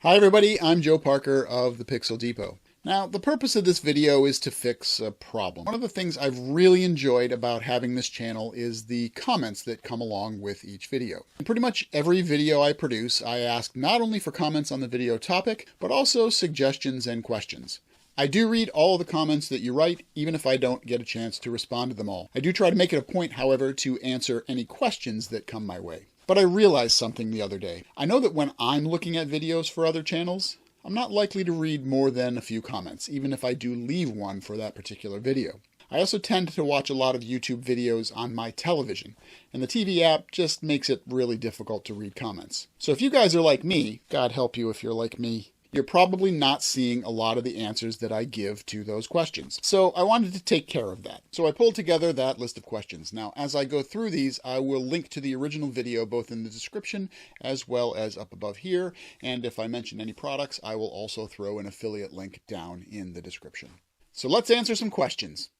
Hi everybody, I'm Joe Parker of the Pixel Depot. Now, the purpose of this video is to fix a problem. One of the things I've really enjoyed about having this channel is the comments that come along with each video. In pretty much every video I produce, I ask not only for comments on the video topic, but also suggestions and questions. I do read all of the comments that you write, even if I don't get a chance to respond to them all. I do try to make it a point, however, to answer any questions that come my way. But I realized something the other day. I know that when I'm looking at videos for other channels, I'm not likely to read more than a few comments, even if I do leave one for that particular video. I also tend to watch a lot of YouTube videos on my television, and the TV app just makes it really difficult to read comments. So if you guys are like me, God help you if you're like me, you're probably not seeing a lot of the answers that I give to those questions. So I wanted to take care of that. So I pulled together that list of questions. Now, as I go through these, I will link to the original video both in the description as well as up above here. And if I mention any products, I will also throw an affiliate link down in the description. So let's answer some questions.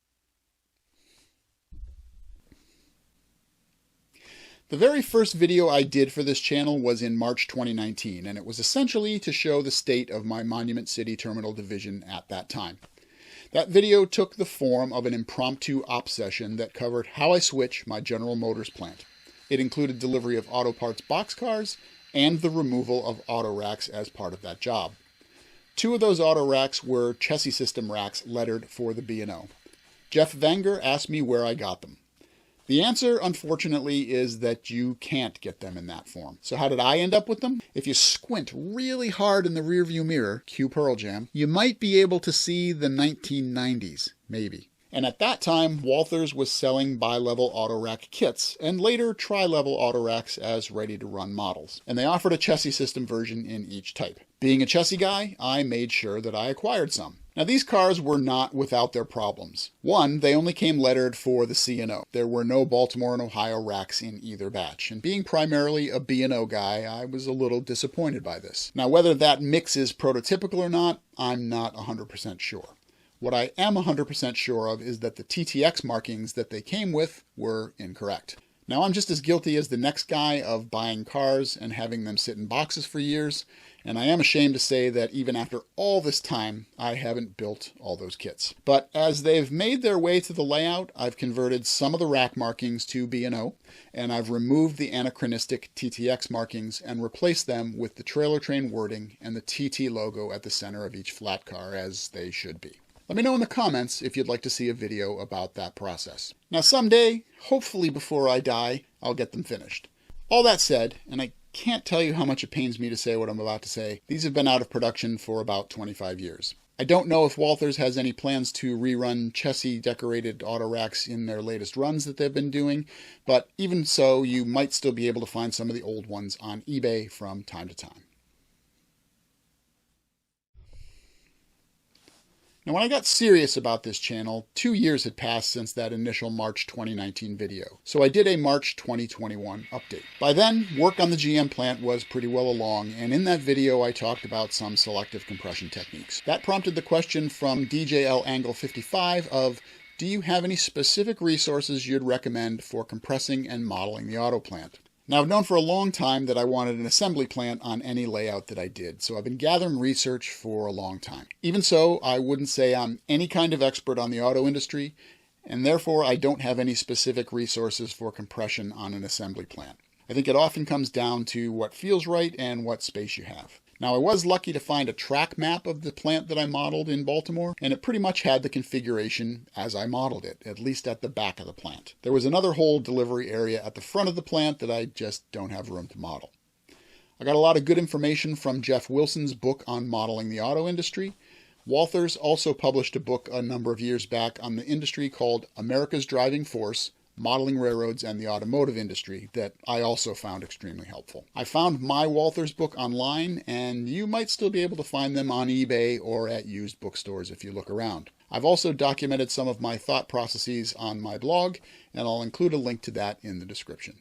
The very first video I did for this channel was in March 2019, and it was essentially to show the state of my Monument City Terminal division at that time. That video took the form of an impromptu op session that covered how I switch my General Motors plant. It included delivery of auto parts boxcars and the removal of auto racks as part of that job. Two of those auto racks were Chessie system racks lettered for the B&O. Jeff Wenger asked me where I got them. The answer, unfortunately, is that you can't get them in that form. So how did I end up with them? If you squint really hard in the rearview mirror, cue Pearl Jam, you might be able to see the 1990s, maybe. And at that time, Walthers was selling bi-level auto rack kits, and later tri-level auto racks as ready-to-run models. And they offered a Chessie system version in each type. Being a Chessie guy, I made sure that I acquired some. Now, these cars were not without their problems. One, they only came lettered for the C&O. There were no Baltimore and Ohio racks in either batch. And being primarily a B&O guy, I was a little disappointed by this. Now, whether that mix is prototypical or not, I'm not 100% sure. What I am 100% sure of is that the TTX markings that they came with were incorrect. Now, I'm just as guilty as the next guy of buying cars and having them sit in boxes for years, and I am ashamed to say that even after all this time, I haven't built all those kits. But as they've made their way to the layout, I've converted some of the rack markings to B&O, and I've removed the anachronistic TTX markings and replaced them with the trailer train wording and the TT logo at the center of each flat car, as they should be. Let me know in the comments if you'd like to see a video about that process. Now someday, hopefully before I die, I'll get them finished. All that said, and I can't tell you how much it pains me to say what I'm about to say, these have been out of production for about 25 years. I don't know if Walthers has any plans to rerun Chessie decorated auto racks in their latest runs that they've been doing, but even so, you might still be able to find some of the old ones on eBay from time to time. Now, when I got serious about this channel, 2 years had passed since that initial March 2019 video, so I did a March 2021 update. By then, work on the GM plant was pretty well along, and in that video I talked about some selective compression techniques. That prompted the question from DJL Angle 55 of, do you have any specific resources you'd recommend for compressing and modeling the auto plant? Now, I've known for a long time that I wanted an assembly plant on any layout that I did, so I've been gathering research for a long time. Even so, I wouldn't say I'm any kind of expert on the auto industry, and therefore I don't have any specific resources for compression on an assembly plant. I think it often comes down to what feels right and what space you have. Now, I was lucky to find a track map of the plant that I modeled in Baltimore, and it pretty much had the configuration as I modeled it, at least at the back of the plant. There was another whole delivery area at the front of the plant that I just don't have room to model. I got a lot of good information from Jeff Wilson's book on modeling the auto industry. Walthers also published a book a number of years back on the industry called America's Driving Force: Modeling Railroads and the Automotive Industry that I also found extremely helpful. I found my Walthers book online, and you might still be able to find them on eBay or at used bookstores if you look around. I've also documented some of my thought processes on my blog, and I'll include a link to that in the description.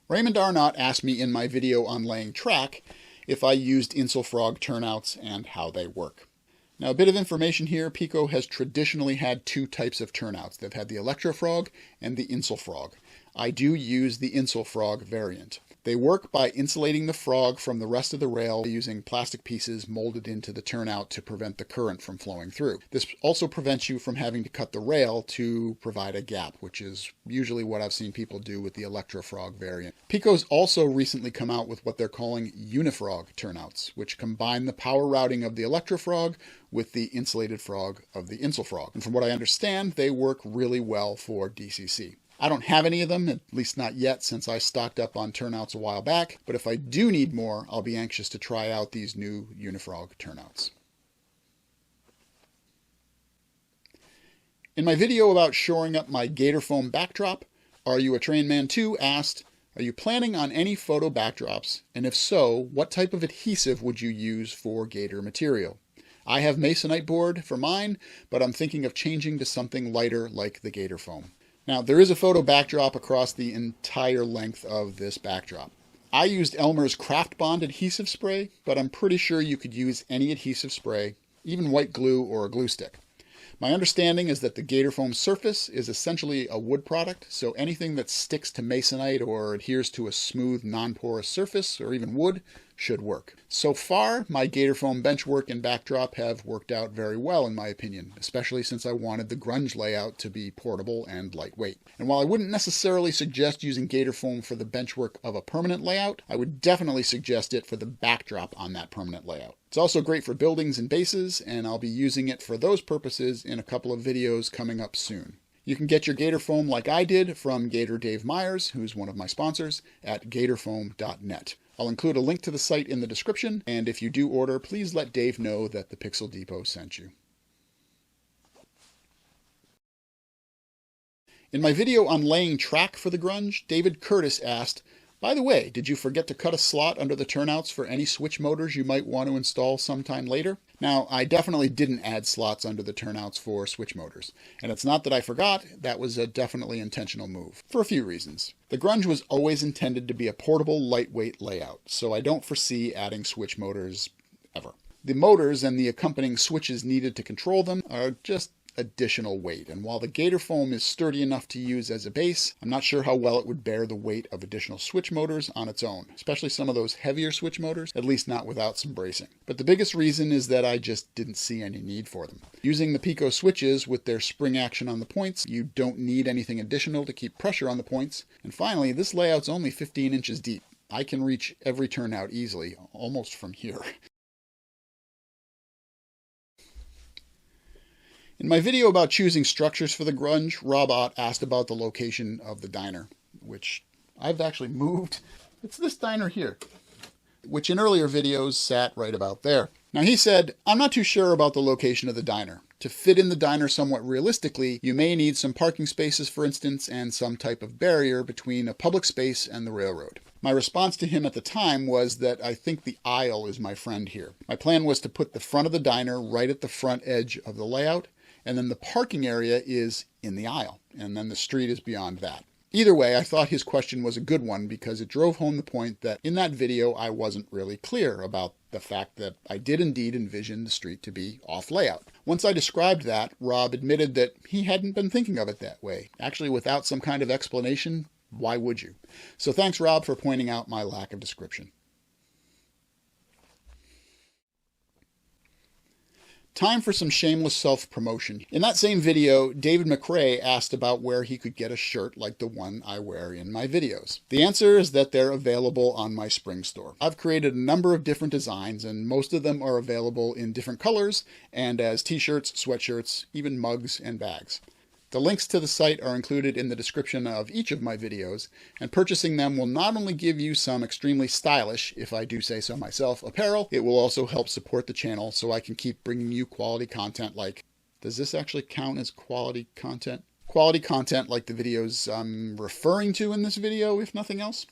Raymond Arnott asked me in my video on laying track if I used Insulfrog Turnouts and how they work. Now, a bit of information here. Pico has traditionally had two types of turnouts. They've had the Electrofrog and the Insulfrog. I do use the Insulfrog variant. They work by insulating the frog from the rest of the rail using plastic pieces molded into the turnout to prevent the current from flowing through. This also prevents you from having to cut the rail to provide a gap, which is usually what I've seen people do with the Electrofrog variant. Pico's also recently come out with what they're calling Unifrog turnouts, which combine the power routing of the Electrofrog with the insulated frog of the Insulfrog. And from what I understand, they work really well for DCC. I don't have any of them, at least not yet, since I stocked up on turnouts a while back, but if I do need more, I'll be anxious to try out these new Unifrog turnouts. In my video about shoring up my Gatorfoam backdrop, Are You a Train Man 2 asked, are you planning on any photo backdrops, and if so, what type of adhesive would you use for Gator material? I have masonite board for mine, but I'm thinking of changing to something lighter like the Gatorfoam. Now, there is a photo backdrop across the entire length of this backdrop. I used Elmer's Craft Bond adhesive spray, but I'm pretty sure you could use any adhesive spray, even white glue or a glue stick. My understanding is that the Gatorfoam surface is essentially a wood product, so anything that sticks to masonite or adheres to a smooth, non-porous surface, or even wood, should work. So far, my Gatorfoam benchwork and backdrop have worked out very well in my opinion, especially since I wanted the Grunge layout to be portable and lightweight. And while I wouldn't necessarily suggest using Gatorfoam for the benchwork of a permanent layout, I would definitely suggest it for the backdrop on that permanent layout. It's also great for buildings and bases, and I'll be using it for those purposes in a couple of videos coming up soon. You can get your Gatorfoam like I did from Gator Dave Myers, who's one of my sponsors, at gatorfoam.net. I'll include a link to the site in the description, and if you do order, please let Dave know that the Pixel Depot sent you. In my video on laying track for the Grunge, David Curtis asked, by the way, did you forget to cut a slot under the turnouts for any switch motors you might want to install sometime later? Now, I definitely didn't add slots under the turnouts for switch motors. And it's not that I forgot, that was a definitely intentional move, for a few reasons. The Grunge was always intended to be a portable, lightweight layout, so I don't foresee adding switch motors ever. The motors and the accompanying switches needed to control them are just additional weight, and while the Gatorfoam is sturdy enough to use as a base, I'm not sure how well it would bear the weight of additional switch motors on its own, especially some of those heavier switch motors, at least not without some bracing. But the biggest reason is that I just didn't see any need for them. Using the Pico switches with their spring action on the points, you don't need anything additional to keep pressure on the points, and finally, this layout's only 15 inches deep. I can reach every turnout easily, almost from here. In my video about choosing structures for the Grunge, Rob Ott asked about the location of the diner, which I've actually moved. It's this diner here, which in earlier videos sat right about there. Now he said, I'm not too sure about the location of the diner. To fit in the diner somewhat realistically, you may need some parking spaces, for instance, and some type of barrier between a public space and the railroad. My response to him at the time was that I think the aisle is my friend here. My plan was to put the front of the diner right at the front edge of the layout, and then the parking area is in the aisle, and then the street is beyond that. Either way, I thought his question was a good one because it drove home the point that in that video I wasn't really clear about the fact that I did indeed envision the street to be off layout. Once I described that, Rob admitted that he hadn't been thinking of it that way. Actually, without some kind of explanation, why would you? So thanks, Rob, for pointing out my lack of description. Time for some shameless self-promotion. In that same video, David McRae asked about where he could get a shirt like the one I wear in my videos. The answer is that they're available on my spring store. I've created a number of different designs, and most of them are available in different colors and as t-shirts, sweatshirts, even mugs and bags. The links to the site are included in the description of each of my videos, and purchasing them will not only give you some extremely stylish, if I do say so myself, apparel, it will also help support the channel so I can keep bringing you quality content like, does this actually count as quality content? Quality content like the videos I'm referring to in this video, if nothing else.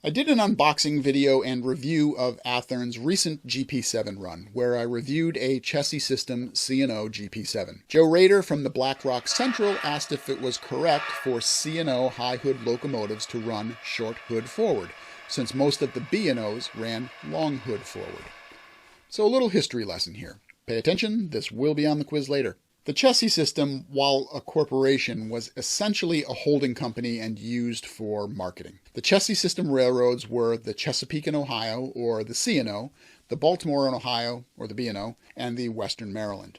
I did an unboxing video and review of Athearn's recent GP7 run, where I reviewed a Chessie System C&O GP7. Joe Rader from the Black Rock Central asked if it was correct for C&O high hood locomotives to run short hood forward, since most of the B&Os ran long hood forward. So a little history lesson here. Pay attention, this will be on the quiz later. The Chessie system, while a corporation, was essentially a holding company and used for marketing. The Chessie system railroads were the Chesapeake in Ohio, or the C&O, the Baltimore in Ohio, or the B&O, and the Western Maryland.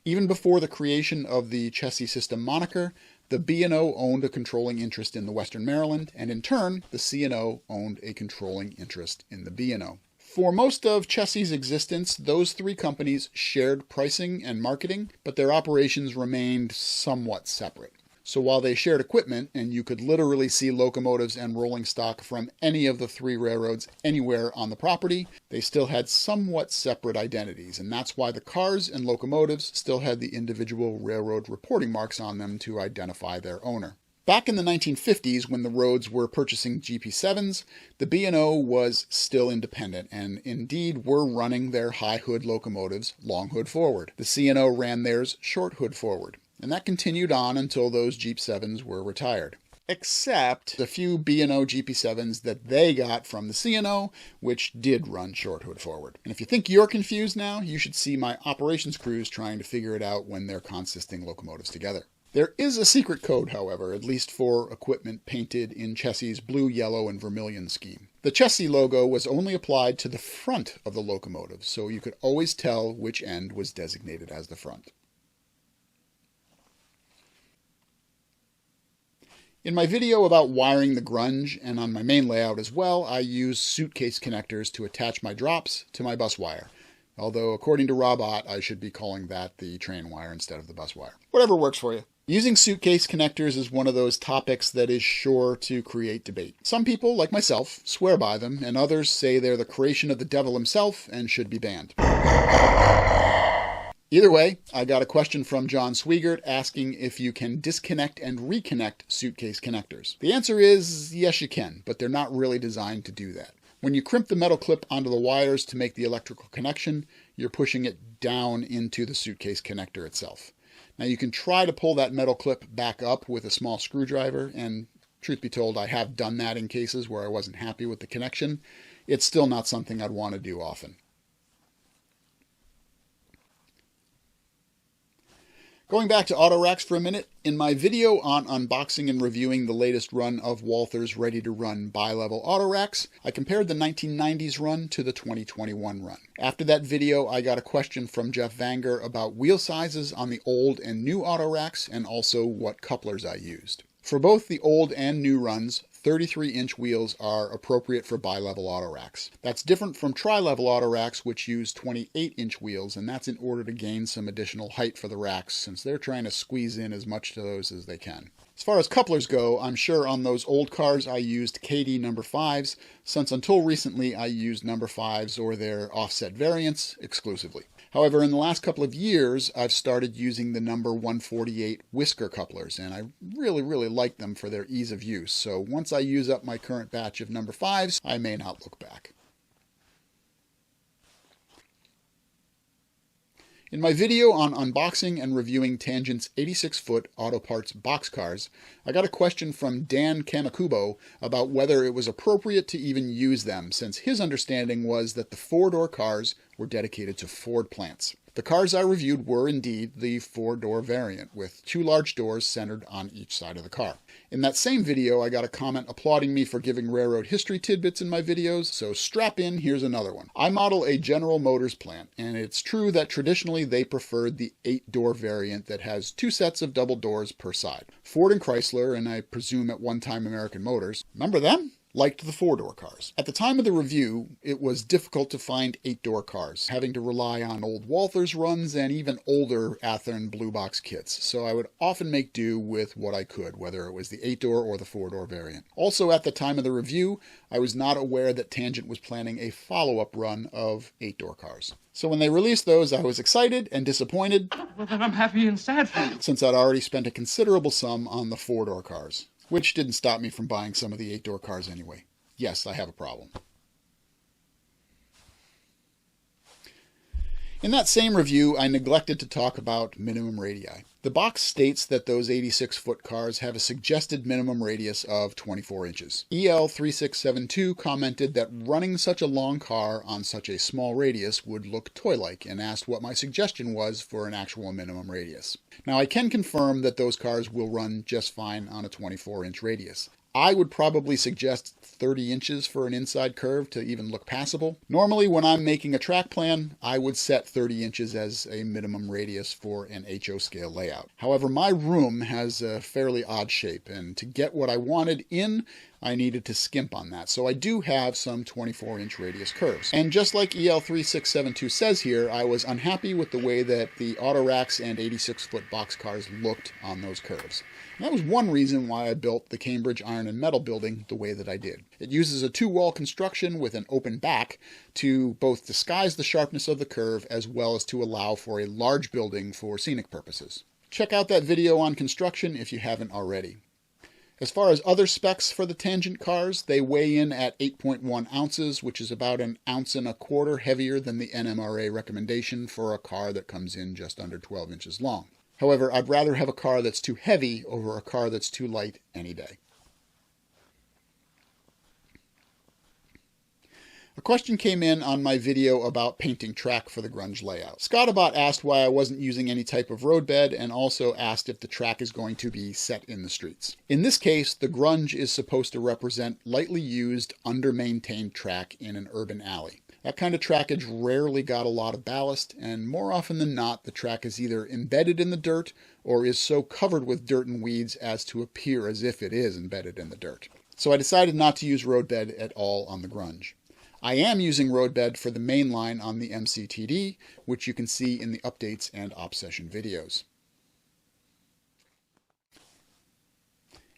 Even before the creation of the Chessie system moniker, the B&O owned a controlling interest in the Western Maryland, and in turn, the C&O owned a controlling interest in the B&O. For most of Chessie's existence, those three companies shared pricing and marketing, but their operations remained somewhat separate. So while they shared equipment, and you could literally see locomotives and rolling stock from any of the three railroads anywhere on the property, they still had somewhat separate identities, and that's why the cars and locomotives still had the individual railroad reporting marks on them to identify their owner. Back in the 1950s, when the roads were purchasing GP7s, the B&O was still independent and indeed were running their high hood locomotives long hood forward. The C&O ran theirs short hood forward, and that continued on until those GP7s were retired. Except the few B&O GP7s that they got from the C&O, which did run short hood forward. And if you think you're confused now, you should see my operations crews trying to figure it out when they're consisting locomotives together. There is a secret code, however, at least for equipment painted in Chessie's blue, yellow, and vermilion scheme. The Chessie logo was only applied to the front of the locomotive, so you could always tell which end was designated as the front. In my video about wiring the Grunge, and on my main layout as well, I use suitcase connectors to attach my drops to my bus wire. Although, according to Rob Ott, I should be calling that the train wire instead of the bus wire. Whatever works for you. Using suitcase connectors is one of those topics that is sure to create debate. Some people, like myself, swear by them, and others say they're the creation of the devil himself and should be banned. Either way, I got a question from John Swigert asking if you can disconnect and reconnect suitcase connectors. The answer is yes, you can, but they're not really designed to do that. When you crimp the metal clip onto the wires to make the electrical connection, you're pushing it down into the suitcase connector itself. Now you can try to pull that metal clip back up with a small screwdriver, and truth be told, I have done that in cases where I wasn't happy with the connection. It's still not something I'd want to do often. Going back to auto racks for a minute, in my video on unboxing and reviewing the latest run of Walther's ready-to-run bi-level auto racks, I compared the 1990s run to the 2021 run. After that video, I got a question from Jeff Vanger about wheel sizes on the old and new auto racks, and also what couplers I used. For both the old and new runs, 33-inch wheels are appropriate for bi-level auto racks. That's different from tri-level auto racks, which use 28-inch wheels, and that's in order to gain some additional height for the racks, since they're trying to squeeze in as much to those as they can. As far as couplers go, I'm sure on those old cars I used KD number 5s, since until recently I used number 5s or their offset variants exclusively. However, in the last couple of years, I've started using the number 148 whisker couplers, and I really like them for their ease of use. So once I use up my current batch of number 5s, I may not look back. In my video on unboxing and reviewing Tangent's 86-foot auto parts boxcars, I got a question from Dan Kamakubo about whether it was appropriate to even use them, since his understanding was that the four-door cars were dedicated to Ford plants. The cars I reviewed were indeed the four-door variant, with two large doors centered on each side of the car. In that same video, I got a comment applauding me for giving railroad history tidbits in my videos, so strap in, here's another one. I model a General Motors plant, and it's true that traditionally they preferred the 8-door variant that has 2 sets of double doors per side. Ford and Chrysler, and I presume at one time American Motors, remember them? Liked the 4-door cars. At the time of the review, it was difficult to find 8-door cars, having to rely on old Walther's runs and even older Athearn blue box kits, so I would often make do with what I could, whether it was the 8-door or the 4-door variant. Also, at the time of the review, I was not aware that Tangent was planning a follow-up run of 8-door cars. So when they released those, I was excited and disappointed. Well, then I'm happy and sad for you. Since I'd already spent a considerable sum on the 4-door cars. Which didn't stop me from buying some of the 8-door cars anyway. Yes, I have a problem. In that same review, I neglected to talk about minimum radii. The box states that those 86-foot cars have a suggested minimum radius of 24 inches. EL3672 commented that running such a long car on such a small radius would look toy-like and asked what my suggestion was for an actual minimum radius. Now, I can confirm that those cars will run just fine on a 24-inch radius. I would probably suggest 30 inches for an inside curve to even look passable. Normally, when I'm making a track plan, I would set 30 inches as a minimum radius for an HO scale layout. However, my room has a fairly odd shape, and to get what I wanted in, I needed to skimp on that. So I do have some 24-inch radius curves. And just like EL3672 says here, I was unhappy with the way that the auto racks and 86-foot boxcars looked on those curves. And that was one reason why I built the Cambridge Iron and Metal building the way that I did. It uses a two-wall construction with an open back to both disguise the sharpness of the curve as well as to allow for a large building for scenic purposes. Check out that video on construction if you haven't already. As far as other specs for the tangent cars, they weigh in at 8.1 ounces, which is about an ounce and a quarter heavier than the NMRA recommendation for a car that comes in just under 12 inches long. However, I'd rather have a car that's too heavy over a car that's too light any day. A question came in on my video about painting track for the Grunge layout. Scottabot asked why I wasn't using any type of roadbed and also asked if the track is going to be set in the streets. In this case, the Grunge is supposed to represent lightly used, under-maintained track in an urban alley. That kind of trackage rarely got a lot of ballast, and more often than not, the track is either embedded in the dirt or is so covered with dirt and weeds as to appear as if it is embedded in the dirt. So I decided not to use roadbed at all on the Grunge. I am using roadbed for the main line on the MCTD, which you can see in the updates and obsession videos.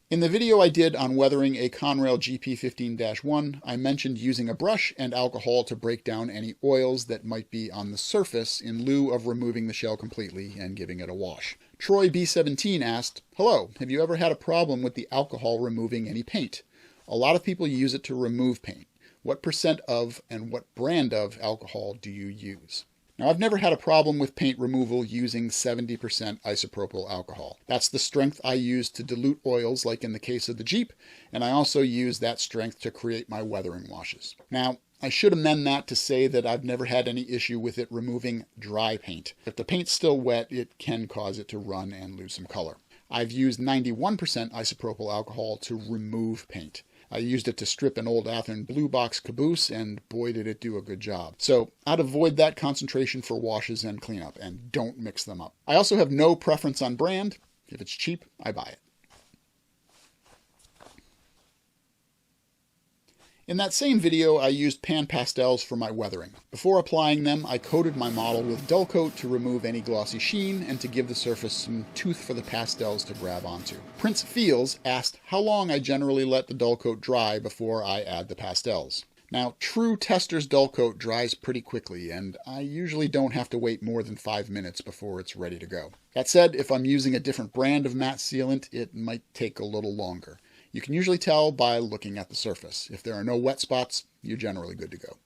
In the video I did on weathering a Conrail GP15-1, I mentioned using a brush and alcohol to break down any oils that might be on the surface in lieu of removing the shell completely and giving it a wash. Troy B17 asked, "Hello, have you ever had a problem with the alcohol removing any paint? A lot of people use it to remove paint. What percent of and what brand of alcohol do you use?" Now, I've never had a problem with paint removal using 70% isopropyl alcohol. That's the strength I use to dilute oils like in the case of the Jeep, and I also use that strength to create my weathering washes. Now, I should amend that to say that I've never had any issue with it removing dry paint. If the paint's still wet, it can cause it to run and lose some color. I've used 91% isopropyl alcohol to remove paint. I used it to strip an old Athearn Blue Box caboose, and boy did it do a good job. So I'd avoid that concentration for washes and cleanup, and don't mix them up. I also have no preference on brand. If it's cheap, I buy it. In that same video, I used Pan Pastels for my weathering. Before applying them, I coated my model with Dullcote to remove any glossy sheen and to give the surface some tooth for the pastels to grab onto. Prince Feels asked how long I generally let the Dullcote dry before I add the pastels. Now, true tester's Dullcote dries pretty quickly, and I usually don't have to wait more than 5 minutes before it's ready to go. That said, if I'm using a different brand of matte sealant, it might take a little longer. You can usually tell by looking at the surface. If there are no wet spots, you're generally good to go.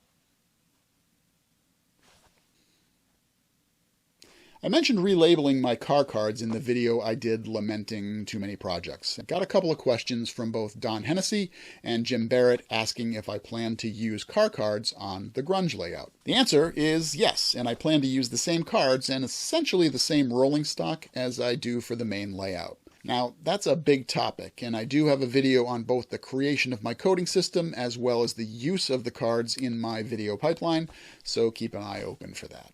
I mentioned relabeling my car cards in the video I did lamenting too many projects. I got a couple of questions from both Don Hennessy and Jim Barrett asking if I plan to use car cards on the Grunge layout. The answer is yes, and I plan to use the same cards and essentially the same rolling stock as I do for the main layout. Now, that's a big topic, and I do have a video on both the creation of my coding system as well as the use of the cards in my video pipeline, so keep an eye open for that.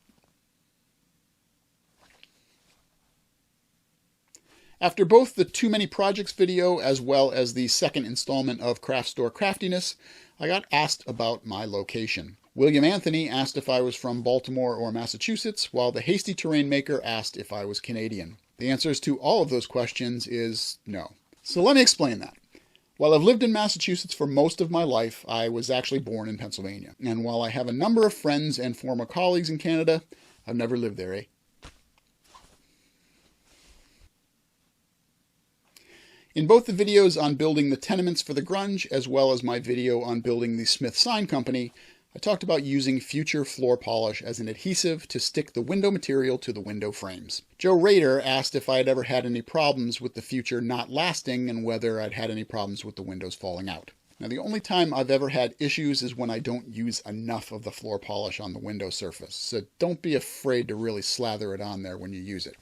After both the Too Many Projects video as well as the second installment of Craft Store Craftiness, I got asked about my location. William Anthony asked if I was from Baltimore or Massachusetts, while the Hasty Terrain Maker asked if I was Canadian. The answers to all of those questions is no. So let me explain that. While I've lived in Massachusetts for most of my life, I was actually born in Pennsylvania. And while I have a number of friends and former colleagues in Canada, I've never lived there, In both the videos on building the tenements for the Grunge, as well as my video on building the Smith Sign Company, I talked about using future floor polish as an adhesive to stick the window material to the window frames. Joe Rader asked if I had ever had any problems with the future not lasting and whether I'd had any problems with the windows falling out. Now, the only time I've ever had issues is when I don't use enough of the floor polish on the window surface, so don't be afraid to really slather it on there when you use it.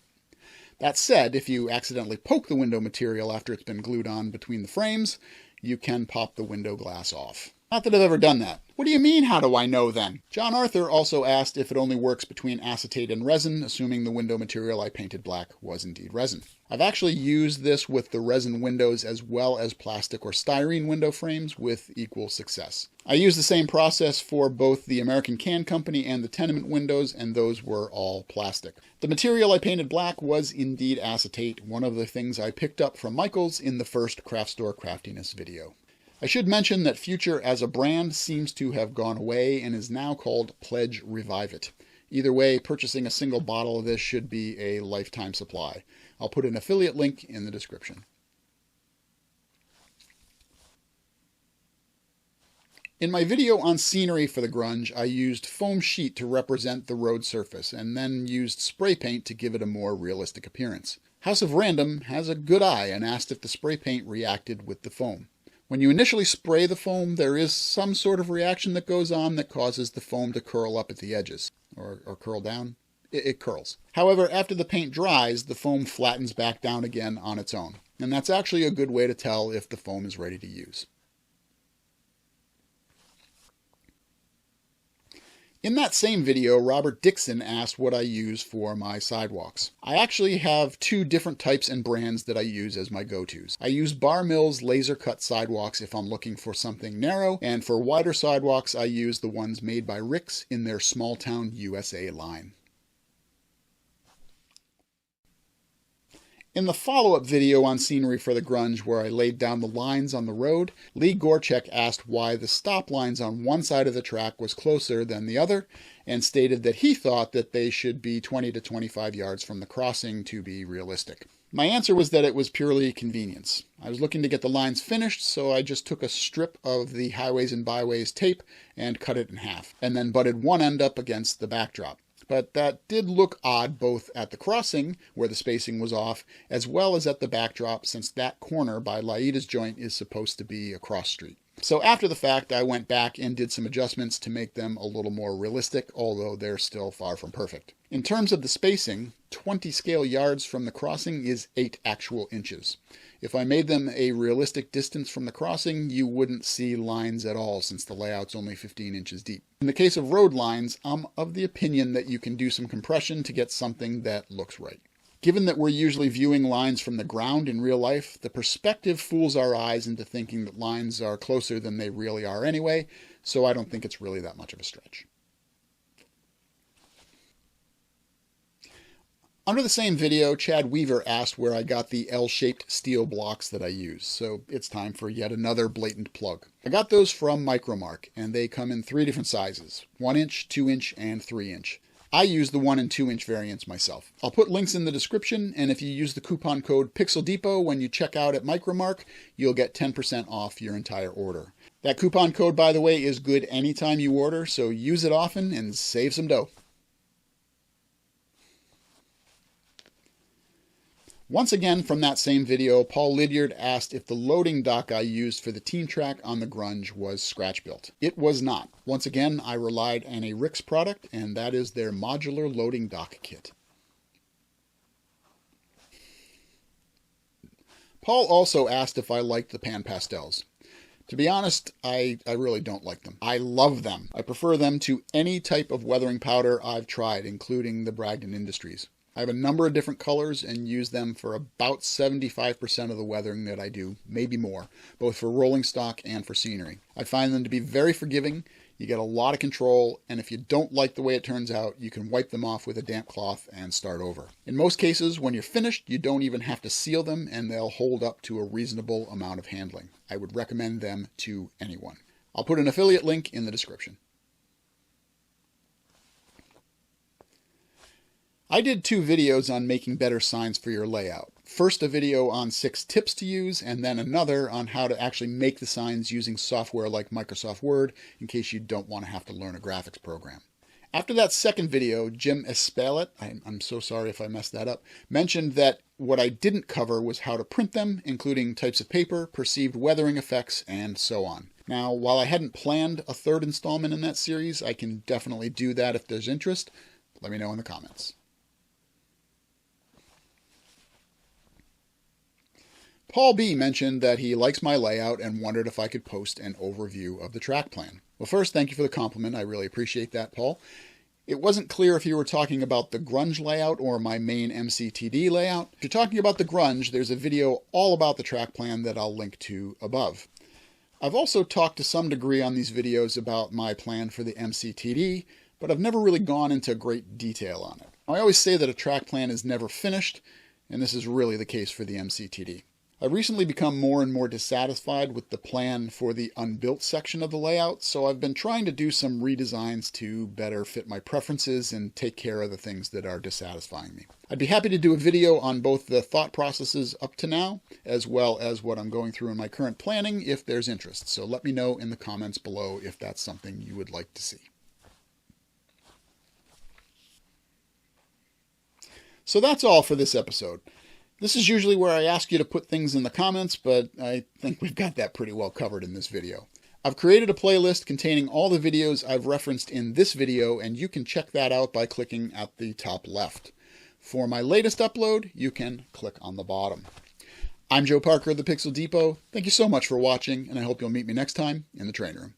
That said, if you accidentally poke the window material after it's been glued on between the frames, you can pop the window glass off. Not that I've ever done that. What do you mean, how do I know then? John Arthur also asked if it only works between acetate and resin, assuming the window material I painted black was indeed resin. I've actually used this with the resin windows as well as plastic or styrene window frames with equal success. I used the same process for both the American Can Company and the tenement windows, and those were all plastic. The material I painted black was indeed acetate, one of the things I picked up from Michaels in the first Craft Store Craftiness video. I should mention that Future as a brand seems to have gone away and is now called Pledge Revive It. Either way, purchasing a single bottle of this should be a lifetime supply. I'll put an affiliate link in the description. In my video on scenery for the Grunge, I used foam sheet to represent the road surface and then used spray paint to give it a more realistic appearance. House of Random has a good eye and asked if the spray paint reacted with the foam. When you initially spray the foam, there is some sort of reaction that goes on that causes the foam to curl up at the edges. Or curl down. It curls. However, after the paint dries, the foam flattens back down again on its own. And that's actually a good way to tell if the foam is ready to use. In that same video, Robert Dixon asked what I use for my sidewalks. I actually have two different types and brands that I use as my go-tos. I use Bar Mills laser cut sidewalks if I'm looking for something narrow, and for wider sidewalks I use the ones made by Rick's in their Small Town USA line. In the follow-up video on scenery for the Grunge, where I laid down the lines on the road, Lee Gorchek asked why the stop lines on one side of the track was closer than the other, and stated that he thought that they should be 20 to 25 yards from the crossing to be realistic. My answer was that it was purely convenience. I was looking to get the lines finished, so I just took a strip of the Highways and Byways tape and cut it in half, and then butted one end up against the backdrop. But that did look odd both at the crossing, where the spacing was off, as well as at the backdrop, since that corner by Laida's joint is supposed to be a cross street. So after the fact, I went back and did some adjustments to make them a little more realistic, although they're still far from perfect. In terms of the spacing, 20 scale yards from the crossing is 8 actual inches. If I made them a realistic distance from the crossing, you wouldn't see lines at all, since the layout's only 15 inches deep. In the case of road lines, I'm of the opinion that you can do some compression to get something that looks right. Given that we're usually viewing lines from the ground in real life, the perspective fools our eyes into thinking that lines are closer than they really are anyway, so I don't think it's really that much of a stretch. Under the same video, Chad Weaver asked where I got the L-shaped steel blocks that I use, so it's time for yet another blatant plug. I got those from Micromark, and they come in 3 different sizes, 1 inch, 2 inch, and 3 inch. I use the 1 and 2 inch variants myself. I'll put links in the description, and if you use the coupon code PixelDepot when you check out at Micromark, you'll get 10% off your entire order. That coupon code, by the way, is good anytime you order, so use it often and save some dough. Once again, from that same video, Paul Lydiard asked if the loading dock I used for the Team Track on the Grunge was scratch-built. It was not. Once again, I relied on a Rick's product, and that is their modular loading dock kit. Paul also asked if I liked the Pan Pastels. To be honest, I really don't like them. I love them. I prefer them to any type of weathering powder I've tried, including the Bragdon Industries. I have a number of different colors and use them for about 75% of the weathering that I do, maybe more, both for rolling stock and for scenery. I find them to be very forgiving, you get a lot of control, and if you don't like the way it turns out, you can wipe them off with a damp cloth and start over. In most cases, when you're finished, you don't even have to seal them and they'll hold up to a reasonable amount of handling. I would recommend them to anyone. I'll put an affiliate link in the description. I did 2 videos on making better signs for your layout. First a video on 6 tips to use, and then another on how to actually make the signs using software like Microsoft Word, in case you don't want to have to learn a graphics program. After that second video, Jim Espelet, I'm so sorry if I messed that up, mentioned that what I didn't cover was how to print them, including types of paper, perceived weathering effects, and so on. Now, while I hadn't planned a third installment in that series, I can definitely do that if there's interest. Let me know in the comments. Paul B. mentioned that he likes my layout and wondered if I could post an overview of the track plan. Well, first, thank you for the compliment. I really appreciate that, Paul. It wasn't clear if you were talking about the Grunge layout or my main MCTD layout. If you're talking about the Grunge, there's a video all about the track plan that I'll link to above. I've also talked to some degree on these videos about my plan for the MCTD, but I've never really gone into great detail on it. I always say that a track plan is never finished, and this is really the case for the MCTD. I've recently become more and more dissatisfied with the plan for the unbuilt section of the layout, so I've been trying to do some redesigns to better fit my preferences and take care of the things that are dissatisfying me. I'd be happy to do a video on both the thought processes up to now, as well as what I'm going through in my current planning if there's interest. So let me know in the comments below if that's something you would like to see. So that's all for this episode. This is usually where I ask you to put things in the comments, but I think we've got that pretty well covered in this video. I've created a playlist containing all the videos I've referenced in this video, and you can check that out by clicking at the top left. For my latest upload, you can click on the bottom. I'm Joe Parker of the Pixel Depot. Thank you so much for watching, and I hope you'll meet me next time in the train room.